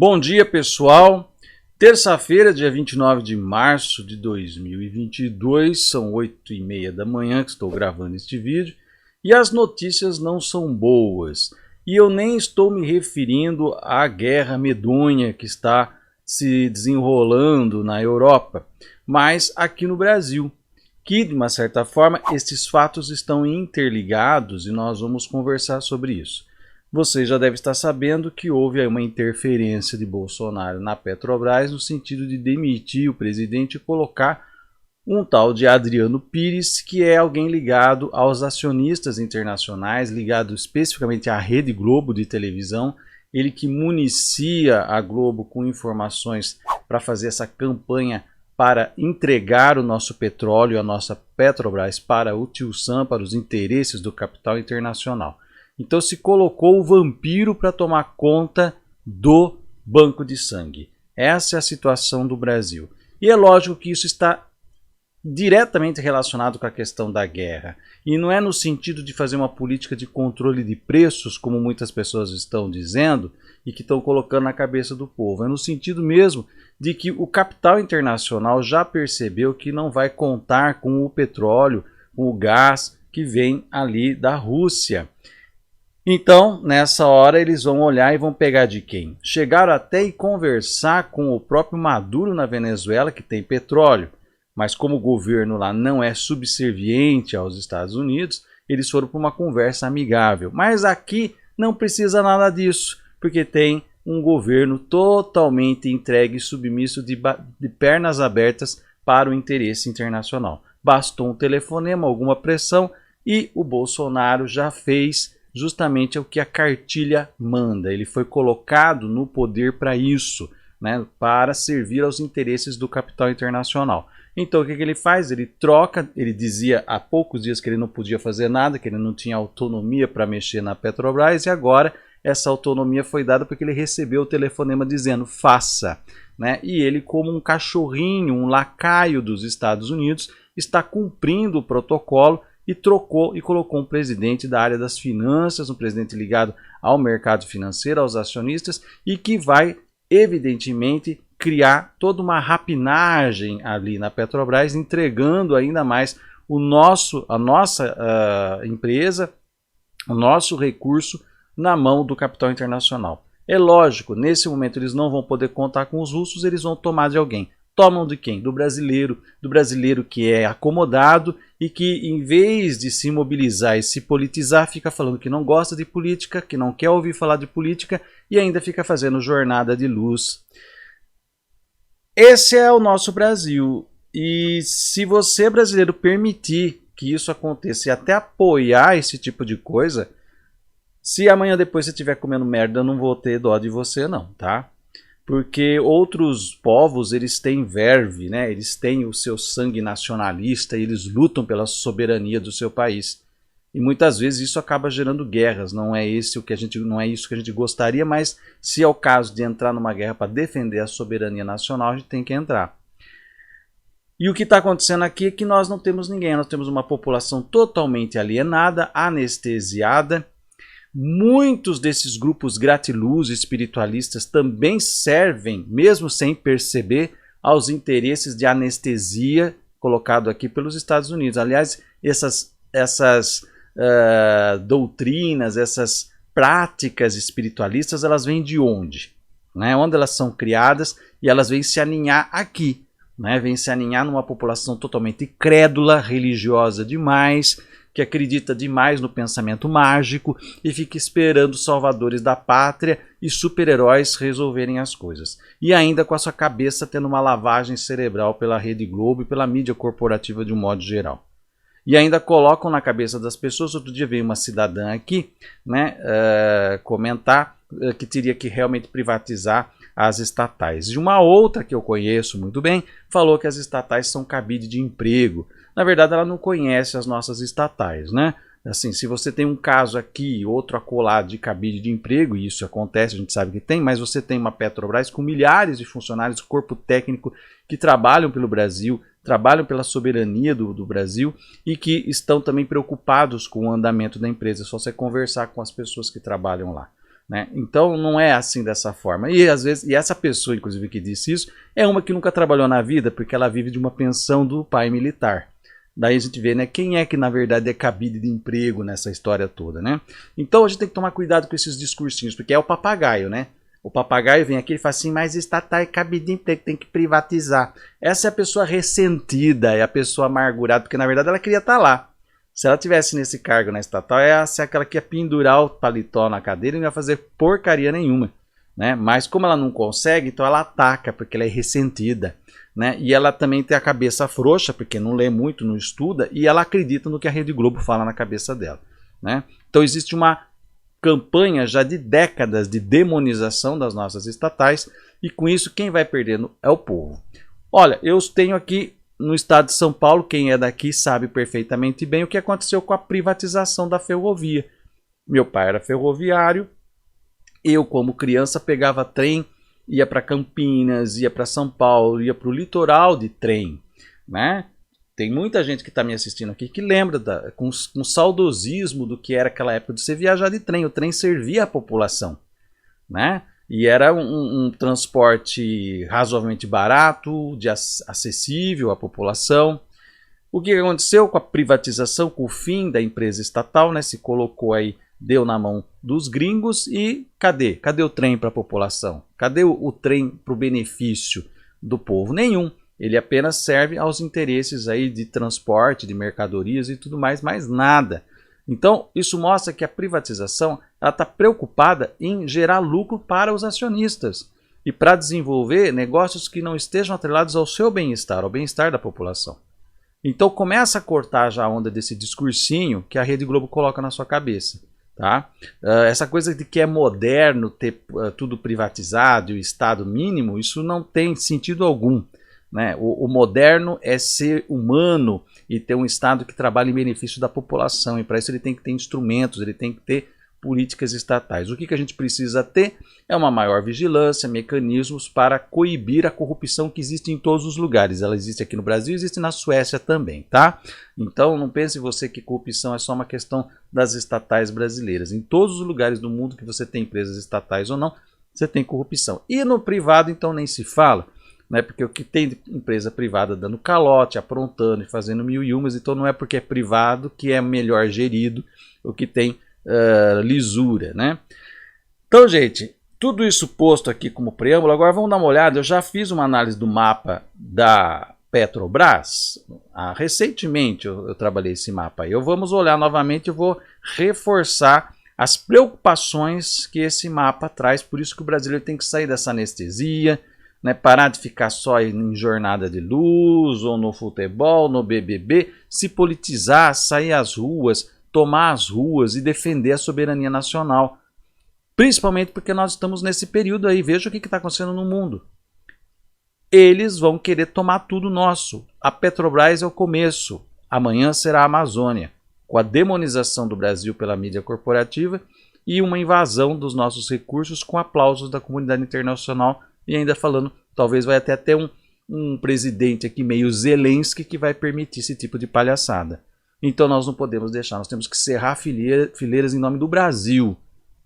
Bom dia, pessoal. Terça-feira, dia 29 de março de 2022, são 8h30 da manhã que estou gravando este vídeo e as notícias não são boas. E eu nem estou me referindo à guerra medonha que está se desenrolando na Europa, mas aqui no Brasil, que de uma certa forma estes fatos estão interligados e nós vamos conversar sobre isso. Você já deve estar sabendo que houve uma interferência de Bolsonaro na Petrobras no sentido de demitir o presidente e colocar um tal de Adriano Pires, que é alguém ligado aos acionistas internacionais, ligado especificamente à Rede Globo de televisão, ele que municia a Globo com informações para fazer essa campanha para entregar o nosso petróleo, a nossa Petrobras, para o Tio Sam, para os interesses do capital internacional. Então se colocou o vampiro para tomar conta do banco de sangue. Essa é a situação do Brasil. E é lógico que isso está diretamente relacionado com a questão da guerra. E não é no sentido de fazer uma política de controle de preços, como muitas pessoas estão dizendo e que estão colocando na cabeça do povo. É no sentido mesmo de que o capital internacional já percebeu que não vai contar com o petróleo, com o gás que vem ali da Rússia. Então, nessa hora, eles vão olhar e vão pegar de quem? Chegaram até e conversar com o próprio Maduro na Venezuela, que tem petróleo, mas como o governo lá não é subserviente aos Estados Unidos, eles foram para uma conversa amigável. Mas aqui não precisa nada disso, porque tem um governo totalmente entregue e submisso de pernas abertas para o interesse internacional. Bastou um telefonema, alguma pressão e o Bolsonaro já fez justamente o que a cartilha manda. Ele foi colocado no poder para isso, né, para servir aos interesses do capital internacional. Então o que ele faz? Ele troca, ele dizia há poucos dias que ele não podia fazer nada, que ele não tinha autonomia para mexer na Petrobras, e agora essa autonomia foi dada porque ele recebeu o telefonema dizendo faça, né? E ele, como um cachorrinho, um lacaio dos Estados Unidos, está cumprindo o protocolo e trocou e colocou um presidente da área das finanças, um presidente ligado ao mercado financeiro, aos acionistas, e que vai, evidentemente, criar toda uma rapinagem ali na Petrobras, entregando ainda mais a nossa empresa, o nosso recurso na mão do capital internacional. É lógico, nesse momento eles não vão poder contar com os russos, eles vão tomar de alguém. Tomam de quem? Do brasileiro que é acomodado e que, em vez de se mobilizar e se politizar, fica falando que não gosta de política, que não quer ouvir falar de política e ainda fica fazendo jornada de luz. Esse é o nosso Brasil. E se você, brasileiro, permitir que isso aconteça e até apoiar esse tipo de coisa, se amanhã depois você estiver comendo merda, eu não vou ter dó de você não, tá? Porque outros povos, eles têm verve, né? Eles têm o seu sangue nacionalista e eles lutam pela soberania do seu país. E muitas vezes isso acaba gerando guerras, não é isso que a gente gostaria, mas se é o caso de entrar numa guerra para defender a soberania nacional, a gente tem que entrar. E o que está acontecendo aqui é que nós não temos ninguém, nós temos uma população totalmente alienada, anestesiada. Muitos desses grupos gratiluz espiritualistas também servem, mesmo sem perceber, aos interesses de anestesia colocado aqui pelos Estados Unidos. Aliás, essas doutrinas, essas práticas espiritualistas, elas vêm de onde? Né? Onde elas são criadas e elas vêm se aninhar aqui. Né? Vêm se aninhar numa população totalmente crédula, religiosa demais, que acredita demais no pensamento mágico e fica esperando salvadores da pátria e super-heróis resolverem as coisas. E ainda com a sua cabeça tendo uma lavagem cerebral pela Rede Globo e pela mídia corporativa de um modo geral. E ainda colocam na cabeça das pessoas, outro dia veio uma cidadã aqui, né, comentar que teria que realmente privatizar as estatais. E uma outra que eu conheço muito bem falou que as estatais são cabide de emprego. Na verdade, ela não conhece as nossas estatais, né? Assim, se você tem um caso aqui, outro acolá de cabide de emprego, e isso acontece, a gente sabe que tem, mas você tem uma Petrobras com milhares de funcionários, corpo técnico, que trabalham pelo Brasil, trabalham pela soberania do Brasil e que estão também preocupados com o andamento da empresa. É só você conversar com as pessoas que trabalham lá. né? Então não é assim dessa forma. E às vezes, e essa pessoa, inclusive, que disse isso, é uma que nunca trabalhou na vida, porque ela vive de uma pensão do pai militar. Daí a gente vê, né, quem é que na verdade é cabide de emprego nessa história toda, né? Então a gente tem que tomar cuidado com esses discursinhos, porque é o papagaio, né? O papagaio vem aqui e fala assim, mas estatal é cabide de emprego, tem que privatizar. Essa é a pessoa ressentida, é a pessoa amargurada, porque na verdade ela queria estar lá. Se ela tivesse nesse cargo na estatal, é aquela que ia pendurar o paletó na cadeira e não ia fazer porcaria nenhuma, né? Mas como ela não consegue, então ela ataca, porque ela é ressentida, né? E ela também tem a cabeça frouxa, porque não lê muito, não estuda, e ela acredita no que a Rede Globo fala na cabeça dela, né? Então existe uma campanha já de décadas de demonização das nossas estatais, e com isso quem vai perdendo é o povo. Olha, eu tenho aqui no estado de São Paulo, quem é daqui sabe perfeitamente bem o que aconteceu com a privatização da ferrovia. Meu pai era ferroviário, eu como criança pegava trem, ia para Campinas, ia para São Paulo, ia para o litoral de trem, né? Tem muita gente que está me assistindo aqui que lembra com saudosismo do que era aquela época de você viajar de trem. O trem servia a população, né? E era um transporte razoavelmente barato, acessível à população. O que aconteceu com a privatização, com o fim da empresa estatal, né? Se colocou aí, deu na mão dos gringos e cadê? Cadê o trem para a população? Cadê o trem para o benefício do povo? Nenhum. Ele apenas serve aos interesses aí de transporte, de mercadorias e tudo mais, mais nada. Então, isso mostra que a privatização está preocupada em gerar lucro para os acionistas e para desenvolver negócios que não estejam atrelados ao seu bem-estar, ao bem-estar da população. Então, começa a cortar já a onda desse discursinho que a Rede Globo coloca na sua cabeça. Tá? Essa coisa de que é moderno ter tudo privatizado e o Estado mínimo, isso não tem sentido algum. Né? O moderno é ser humano e ter um Estado que trabalhe em benefício da população, e para isso ele tem que ter instrumentos, ele tem que ter políticas estatais. O que a gente precisa ter é uma maior vigilância, mecanismos para coibir a corrupção que existe em todos os lugares. Ela existe aqui no Brasil, existe na Suécia também, tá? Então não pense você que corrupção é só uma questão das estatais brasileiras. Em todos os lugares do mundo que você tem empresas estatais ou não, você tem corrupção. E no privado então nem se fala, né? Porque o que tem de empresa privada dando calote, aprontando e fazendo mil e umas, então não é porque é privado que é melhor gerido, o que tem lisura, né? Então, gente, tudo isso posto aqui como preâmbulo, agora vamos dar uma olhada. Eu já fiz uma análise do mapa da Petrobras, recentemente eu trabalhei esse mapa aí. Vamos olhar novamente, eu vou reforçar as preocupações que esse mapa traz, por isso que o brasileiro tem que sair dessa anestesia, né, parar de ficar só em jornada de luz, ou no futebol, no BBB, se politizar, sair às ruas, tomar as ruas e defender a soberania nacional. Principalmente porque nós estamos nesse período aí, veja o que está acontecendo no mundo. Eles vão querer tomar tudo nosso. A Petrobras é o começo, amanhã será a Amazônia, com a demonização do Brasil pela mídia corporativa e uma invasão dos nossos recursos com aplausos da comunidade internacional. E ainda falando, talvez vai até um presidente aqui meio Zelensky que vai permitir esse tipo de palhaçada. Então nós não podemos deixar, nós temos que cerrar fileiras em nome do Brasil,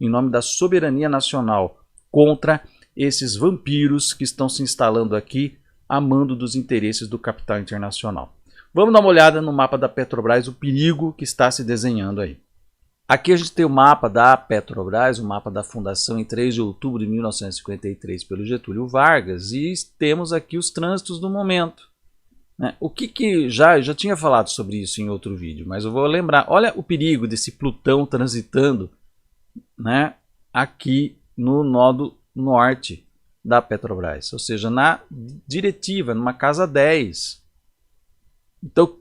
em nome da soberania nacional, contra esses vampiros que estão se instalando aqui, a mando dos interesses do capital internacional. Vamos dar uma olhada no mapa da Petrobras, o perigo que está se desenhando aí. Aqui a gente tem o mapa da Petrobras, o mapa da fundação em 3 de outubro de 1953 pelo Getúlio Vargas, e temos aqui os trânsitos do momento. Né? O que eu já tinha falado sobre isso em outro vídeo, mas eu vou lembrar. Olha o perigo desse Plutão transitando, né, aqui no nodo norte da Petrobras, ou seja, na diretiva, numa casa 10. Então,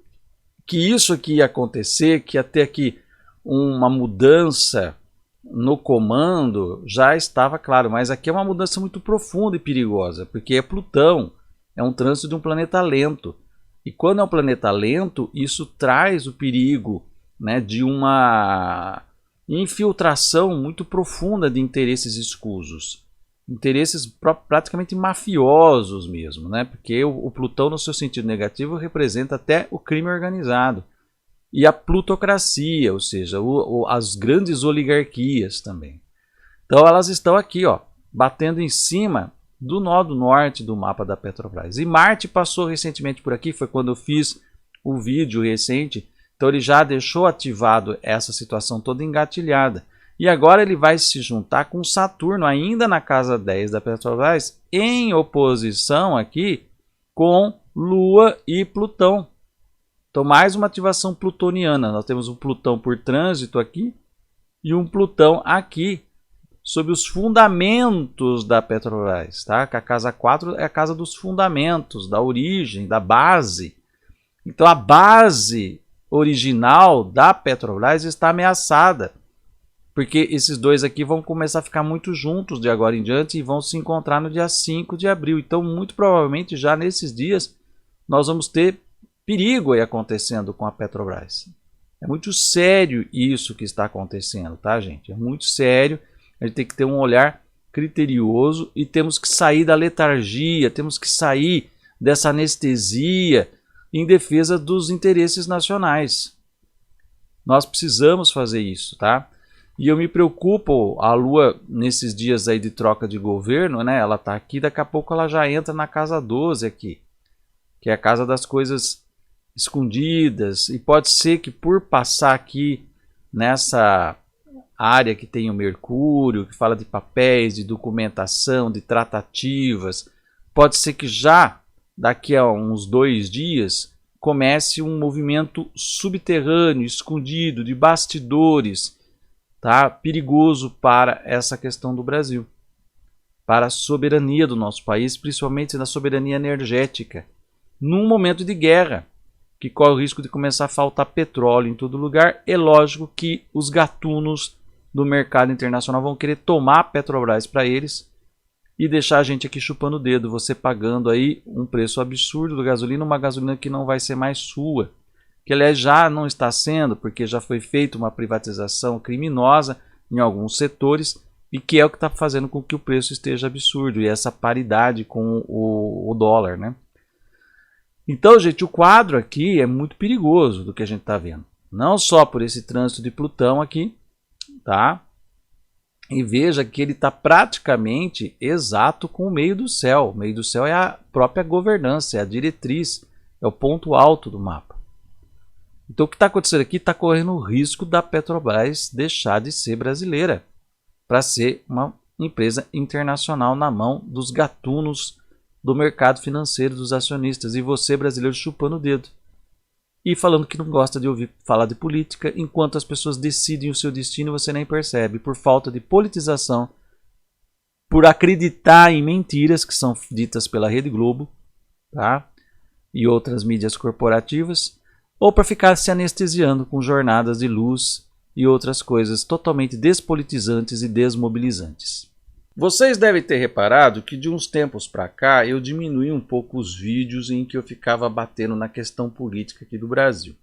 que isso aqui ia acontecer, que ia ter aqui uma mudança no comando, já estava claro, mas aqui é uma mudança muito profunda e perigosa, porque é Plutão, é um trânsito de um planeta lento. E quando é um planeta lento, isso traz o perigo, né, de uma infiltração muito profunda de interesses escusos. Interesses praticamente mafiosos mesmo, né? Porque o Plutão, no seu sentido negativo, representa até o crime organizado. E a plutocracia, ou seja, as grandes oligarquias também. Então elas estão aqui, ó, batendo em cima do nó do norte do mapa da Petrobras. E Marte passou recentemente por aqui, foi quando eu fiz o vídeo recente, então ele já deixou ativado essa situação toda engatilhada. E agora ele vai se juntar com Saturno, ainda na casa 10 da Petrobras, em oposição aqui com Lua e Plutão. Então mais uma ativação plutoniana. Nós temos um Plutão por trânsito aqui e um Plutão aqui, sobre os fundamentos da Petrobras, tá? Que a casa 4 é a casa dos fundamentos, da origem, da base. Então a base original da Petrobras está ameaçada, porque esses dois aqui vão começar a ficar muito juntos de agora em diante e vão se encontrar no dia 5 de abril. Então muito provavelmente já nesses dias nós vamos ter perigo aí acontecendo com a Petrobras. É muito sério isso que está acontecendo, tá, gente? É muito sério. A gente tem que ter um olhar criterioso e temos que sair da letargia, temos que sair dessa anestesia em defesa dos interesses nacionais. Nós precisamos fazer isso, tá? E eu me preocupo, a Lua nesses dias aí de troca de governo, né? Ela tá aqui, daqui a pouco ela já entra na casa 12 aqui, que é a casa das coisas escondidas, e pode ser que por passar aqui nessa área que tem o Mercúrio, que fala de papéis, de documentação, de tratativas, pode ser que já daqui a uns 2 dias comece um movimento subterrâneo, escondido, de bastidores, tá? Perigoso para essa questão do Brasil, para a soberania do nosso país, principalmente na soberania energética, num momento de guerra, que corre o risco de começar a faltar petróleo em todo lugar. É lógico que os gatunos do mercado internacional vão querer tomar a Petrobras para eles e deixar a gente aqui chupando o dedo, você pagando aí um preço absurdo do gasolina, uma gasolina que não vai ser mais sua, que aliás já não está sendo, porque já foi feita uma privatização criminosa em alguns setores e que é o que está fazendo com que o preço esteja absurdo e essa paridade com o dólar, né? Então, gente, o quadro aqui é muito perigoso do que a gente está vendo, não só por esse trânsito de Plutão aqui, tá? E veja que ele está praticamente exato com o meio do céu. O meio do céu é a própria governança, é a diretriz, é o ponto alto do mapa. Então o que está acontecendo aqui está correndo o risco da Petrobras deixar de ser brasileira para ser uma empresa internacional na mão dos gatunos do mercado financeiro, dos acionistas, e você brasileiro chupando o dedo e falando que não gosta de ouvir falar de política, enquanto as pessoas decidem o seu destino, você nem percebe, por falta de politização, por acreditar em mentiras que são ditas pela Rede Globo, tá? E outras mídias corporativas, ou para ficar se anestesiando com jornadas de luz e outras coisas totalmente despolitizantes e desmobilizantes. Vocês devem ter reparado que de uns tempos para cá eu diminui um pouco os vídeos em que eu ficava batendo na questão política aqui do Brasil.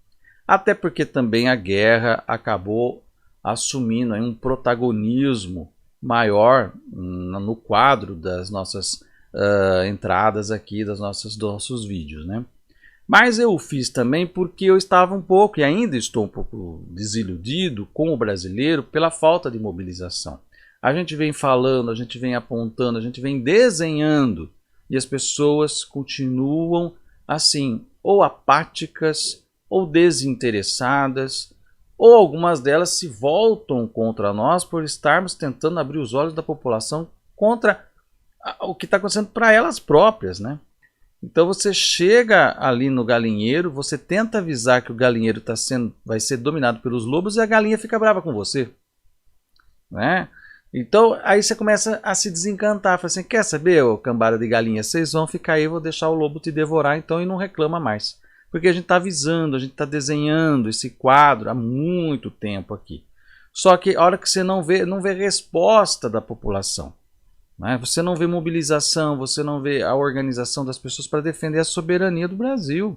Até porque também a guerra acabou assumindo aí um protagonismo maior no quadro das nossas entradas aqui, dos nossos vídeos, né? Mas eu fiz também porque eu estava um pouco, e ainda estou um pouco desiludido com o brasileiro pela falta de mobilização. A gente vem falando, a gente vem apontando, a gente vem desenhando e as pessoas continuam assim, ou apáticas, ou desinteressadas, ou algumas delas se voltam contra nós por estarmos tentando abrir os olhos da população contra o que está acontecendo para elas próprias, né? Então você chega ali no galinheiro, você tenta avisar que o galinheiro vai ser dominado pelos lobos e a galinha fica brava com você, né? Então aí você começa a se desencantar, fala assim, quer saber, ô cambada de galinha, vocês vão ficar aí, eu vou deixar o lobo te devorar então, e não reclama mais. Porque a gente está avisando, a gente está desenhando esse quadro há muito tempo aqui. Só que a hora que você não vê resposta da população, né? Você não vê mobilização, você não vê a organização das pessoas para defender a soberania do Brasil.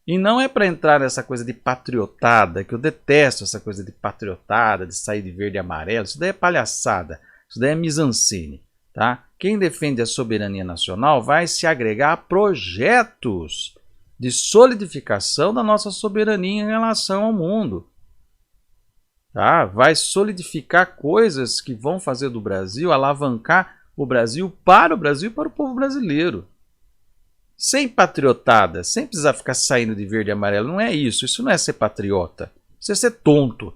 E não é para entrar nessa coisa de patriotada, que eu detesto essa coisa de patriotada, de sair de verde e amarelo. Isso daí é palhaçada, isso daí é mise-en-scène, tá? Quem defende a soberania nacional vai se agregar a projetos de solidificação da nossa soberania em relação ao mundo. tá? Vai solidificar coisas que vão fazer do Brasil, alavancar o Brasil para o Brasil e para o povo brasileiro. Sem patriotada, sem precisar ficar saindo de verde e amarelo, não é isso. Isso não é ser patriota, isso é ser tonto.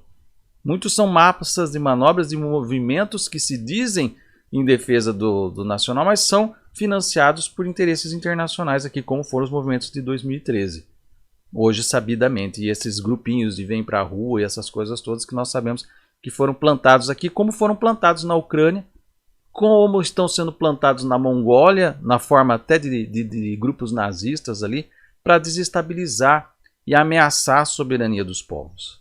Muitos são massas de manobras de movimentos que se dizem em defesa do nacional, mas são financiados por interesses internacionais aqui, como foram os movimentos de 2013. Hoje, sabidamente, e esses grupinhos de vem pra rua e essas coisas todas que nós sabemos que foram plantados aqui, como foram plantados na Ucrânia, como estão sendo plantados na Mongólia, na forma até de grupos nazistas ali, para desestabilizar e ameaçar a soberania dos povos.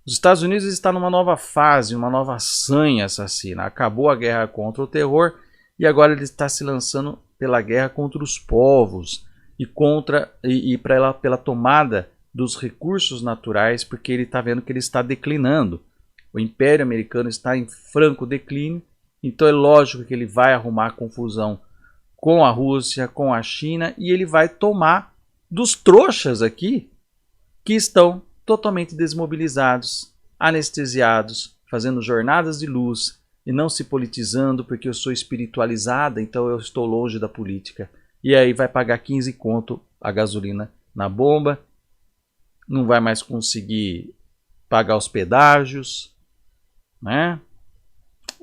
Os Estados Unidos está numa nova fase, uma nova sanha assassina. Acabou a guerra contra o terror e agora ele está se lançando pela guerra contra os povos e pela tomada dos recursos naturais, porque ele está vendo que ele está declinando. O Império Americano está em franco declínio, então é lógico que ele vai arrumar confusão com a Rússia, com a China, e ele vai tomar dos trouxas aqui que estão totalmente desmobilizados, anestesiados, fazendo jornadas de luz e não se politizando porque eu sou espiritualizada, então eu estou longe da política. E aí vai pagar 15 conto a gasolina na bomba, não vai mais conseguir pagar os pedágios, né?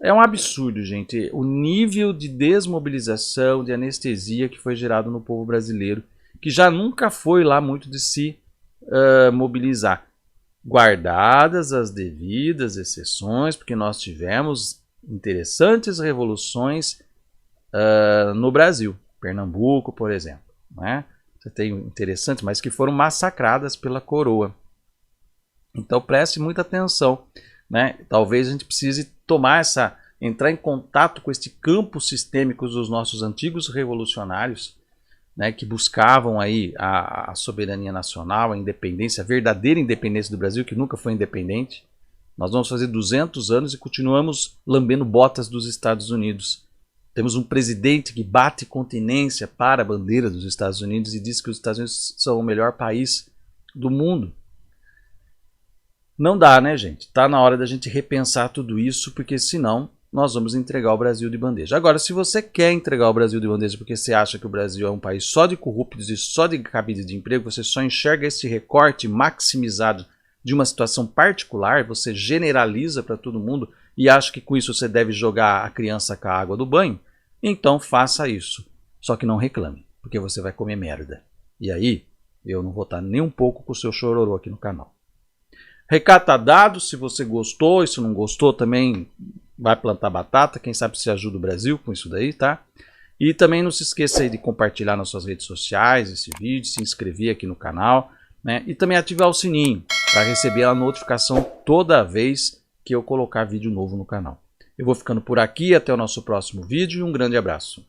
É um absurdo, gente, o nível de desmobilização, de anestesia que foi gerado no povo brasileiro, que já nunca foi lá muito de se mobilizar, guardadas as devidas exceções, porque nós tivemos interessantes revoluções no Brasil, Pernambuco, por exemplo, né? Você tem interessantes, mas que foram massacradas pela coroa. Então preste muita atenção, né? Talvez a gente precise entrar em contato com este campo sistêmico dos nossos antigos revolucionários, né, que buscavam aí a soberania nacional, a independência, a verdadeira independência do Brasil, que nunca foi independente. Nós vamos fazer 200 anos e continuamos lambendo botas dos Estados Unidos. Temos um presidente que bate continência para a bandeira dos Estados Unidos e diz que os Estados Unidos são o melhor país do mundo. Não dá, né, gente? Tá na hora da gente repensar tudo isso, porque senão nós vamos entregar o Brasil de bandeja. Agora, se você quer entregar o Brasil de bandeja porque você acha que o Brasil é um país só de corruptos e só de cabide de emprego, você só enxerga esse recorte maximizado de uma situação particular, você generaliza para todo mundo e acha que com isso você deve jogar a criança com a água do banho, então faça isso. Só que não reclame, porque você vai comer merda. E aí, eu não vou estar nem um pouco com o seu chororô aqui no canal. Recado tá dado, se você gostou, e se não gostou também vai plantar batata, quem sabe se ajuda o Brasil com isso daí, tá? E também não se esqueça aí de compartilhar nas suas redes sociais esse vídeo, se inscrever aqui no canal, né? E também ativar o sininho para receber a notificação toda vez que eu colocar vídeo novo no canal. Eu vou ficando por aqui, até o nosso próximo vídeo e um grande abraço.